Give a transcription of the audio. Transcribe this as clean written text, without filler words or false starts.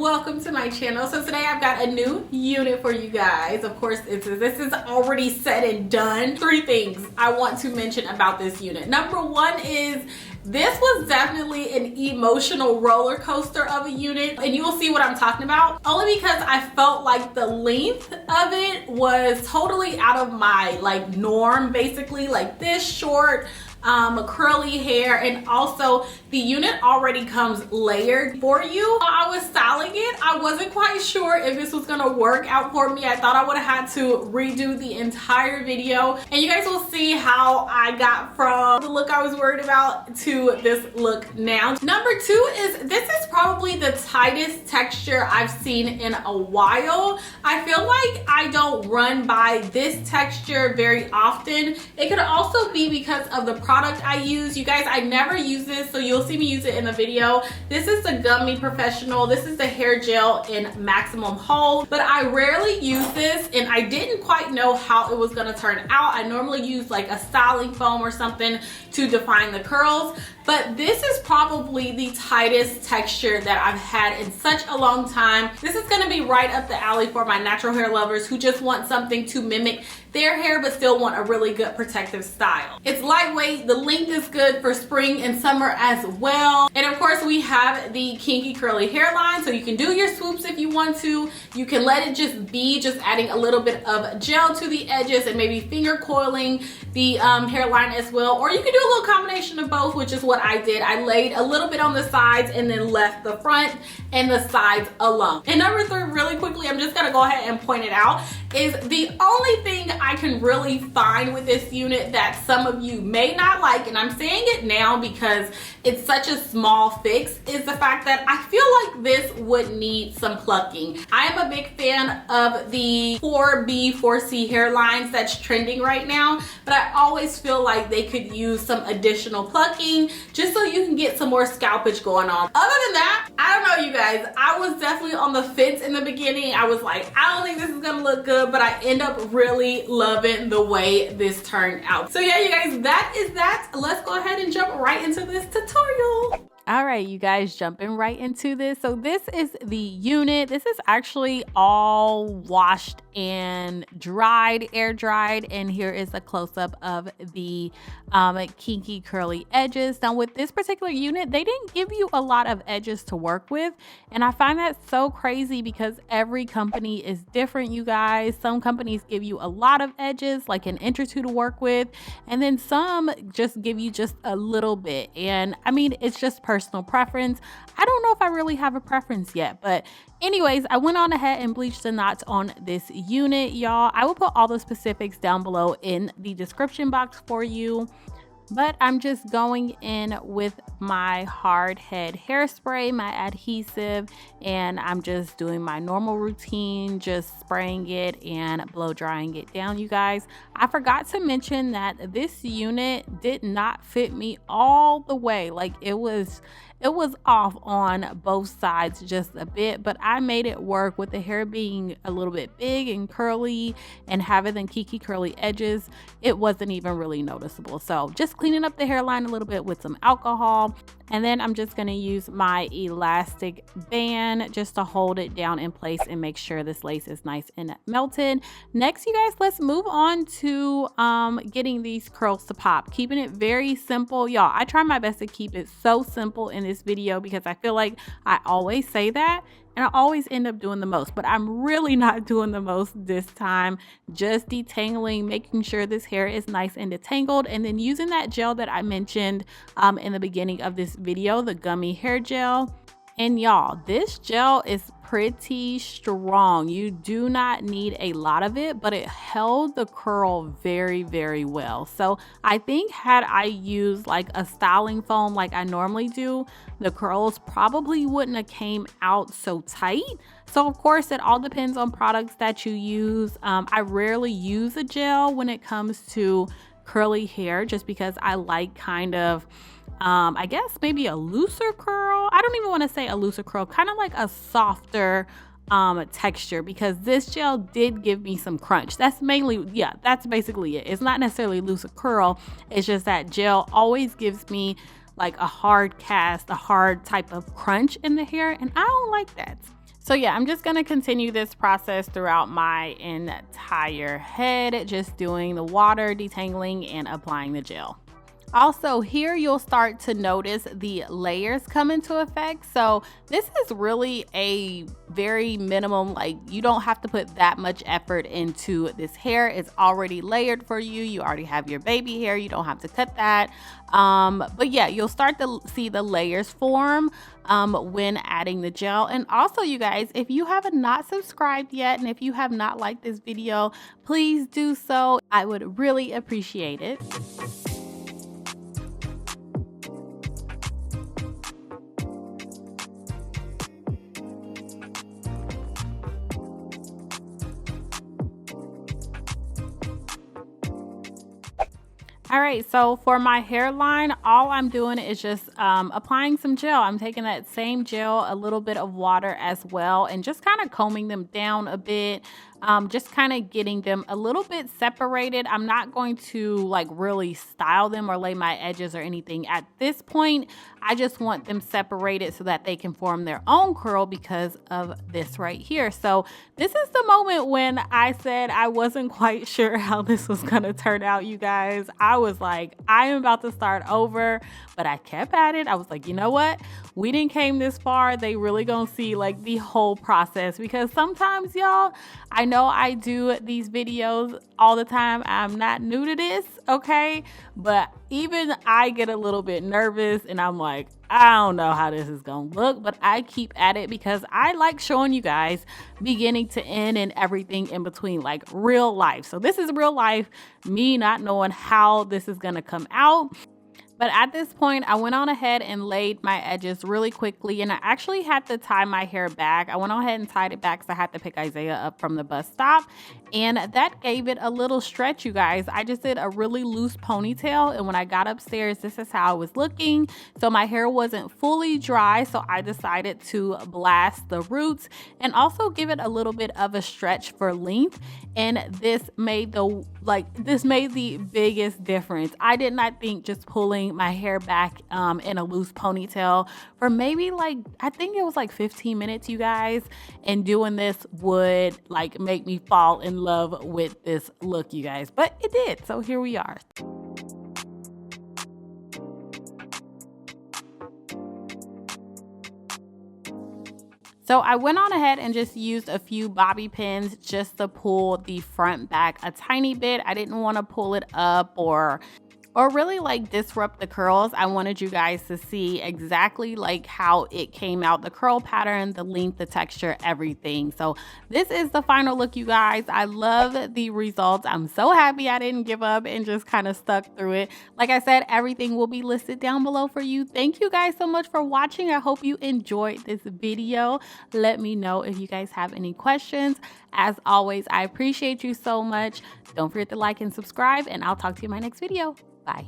welcome to my channel. So today I've got a new unit for you guys. Of course, this is already said and done. 3 things I want to mention about this unit. Number 1 is this was definitely an emotional roller coaster of a unit, and you will see what I'm talking about, only because I felt like the length of it was totally out of my norm, basically, like this short, curly hair, and also the unit already comes layered for you. I was styling it, I wasn't quite sure if this was gonna work out for me. I thought I would have had to redo the entire video, and you guys will see how I got from the look I was worried about to this look now. Number 2 is this is probably the tightest texture I've seen in a while. I feel like I don't run by this texture very often. It could also be because of the product I use. You guys, I never use this, so you'll see me use it in the video. This is the Gummy Professional. This is the hair gel in maximum hold, but I rarely use this, and I didn't quite know how it was gonna turn out. I normally use like a styling foam or something to define the curls, but this is probably the tightest texture that I've had in such a long time. This is gonna be right up the alley for my natural hair lovers who just want something to mimic their hair but still want a really good protective style. It's lightweight, the length is good for spring and summer as well. And of course we have the Kinky curly hairline, so you can do your swoops if you want to. You can let it just be, just adding a little bit of gel to the edges and maybe finger coiling the hairline as well. Or you can do a little combination of both, which is what I did. I laid a little bit on the sides and then left the front and the sides alone. And number 3, really quickly, I'm just gonna go ahead and point it out, is the only thing I can really find with this unit that some of you may not like, and I'm saying it now because it's such a small fix, is the fact that I feel like this would need some plucking. I am a big fan of the 4B, 4C hairlines that's trending right now, but I always feel like they could use some additional plucking just so you can get some more scalpage going on. Other than that, I don't know, you guys, I was definitely on the fence in the beginning. I was like, I don't think this is gonna look good, but I end up really loving the way this turned out. So yeah, you guys, that is that. Let's go ahead and jump right into this tutorial. All right, you guys, jumping right into this. So this is the unit. This is actually all washed and dried, air dried, and here is a close-up of the kinky curly edges. Now with this particular unit, they didn't give you a lot of edges to work with, and I find that so crazy because every company is different, you guys. Some companies give you a lot of edges, like an inch or 2 to work with, and then some just give you just a little bit. And I mean, it's just personal preference. I don't know if I really have a preference yet, but anyways, I went on ahead and bleached the knots on this unit, y'all. I will put all the specifics down below in the description box for you, but I'm just going in with my hard head hairspray, my adhesive, and I'm just doing my normal routine, just spraying it and blow drying it down, you guys. I forgot to mention that this unit did not fit me all the way. Like it was off on both sides just a bit, but I made it work with the hair being a little bit big and curly and having the kinky curly edges. It wasn't even really noticeable. So just cleaning up the hairline a little bit with some alcohol, and then I'm just going to use my elastic band just to hold it down in place and make sure this lace is nice and melted. Next, you guys, let's move on to getting these curls to pop, keeping it very simple, y'all. I try my best to keep it so simple in this video because I feel like I always say that and I always end up doing the most, but I'm really not doing the most this time. Just detangling, making sure this hair is nice and detangled, and then using that gel that I mentioned in the beginning of this video, the gummy hair gel. And y'all, this gel is pretty strong. You do not need a lot of it, but it held the curl very, very well. So I think had I used like a styling foam like I normally do, the curls probably wouldn't have came out so tight. So of course, it all depends on products that you use. I rarely use a gel when it comes to curly hair just because I like kind of I guess maybe a looser curl. I don't even want to say a looser curl, kind of like a softer texture, because this gel did give me some crunch. That's mainly, yeah, that's basically it. It's not necessarily looser curl. It's just that gel always gives me like a hard cast, a hard type of crunch in the hair, and I don't like that. So yeah, I'm just going to continue this process throughout my entire head, just doing the water, detangling, and applying the gel. Also, here you'll start to notice the layers come into effect. So this is really a very minimum, like you don't have to put that much effort into this hair. It's already layered for you. You already have your baby hair. You don't have to cut that. But yeah, you'll start to see the layers form when adding the gel. And also, you guys, if you have not subscribed yet, and if you have not liked this video, please do so. I would really appreciate it. All right, so for my hairline, all I'm doing is just applying some gel. I'm taking that same gel, a little bit of water as well, and just kind of combing them down a bit. Just kind of getting them a little bit separated. I'm not going to like really style them or lay my edges or anything at this point. I just want them separated so that they can form their own curl because of this right here. So this is the moment when I said I wasn't quite sure how this was going to turn out, you guys. I was like, I am about to start over, but I kept at it. I was like, you know what? We didn't came this far. They really gonna see like the whole process, because sometimes, y'all, I know I do these videos all the time. I'm not new to this, okay? But even I get a little bit nervous and I'm like, I don't know how this is gonna look, but I keep at it because I like showing you guys beginning to end and everything in between, like real life. So this is real life, me not knowing how this is gonna come out. But at this point, I went on ahead and laid my edges really quickly, and I actually had to tie my hair back. I went on ahead and tied it back because I had to pick Isaiah up from the bus stop, and that gave it a little stretch, you guys. I just did a really loose ponytail, and when I got upstairs, this is how I was looking. So my hair wasn't fully dry, so I decided to blast the roots and also give it a little bit of a stretch for length, and this made the biggest difference. I did not think just pulling my hair back in a loose ponytail for maybe I think it was 15 minutes, you guys, and doing this would make me fall in love with this look, you guys, but it did. So here we are. So I went on ahead and just used a few bobby pins just to pull the front back a tiny bit. I didn't want to pull it up or really disrupt the curls. I wanted you guys to see exactly how it came out, the curl pattern, the length, the texture, everything. So this is the final look, you guys. I love the results. I'm so happy I didn't give up and just kind of stuck through it. Like I said, everything will be listed down below for you. Thank you guys so much for watching. I hope you enjoyed this video. Let me know if you guys have any questions. As always, I appreciate you so much. Don't forget to like and subscribe, and I'll talk to you in my next video. Bye.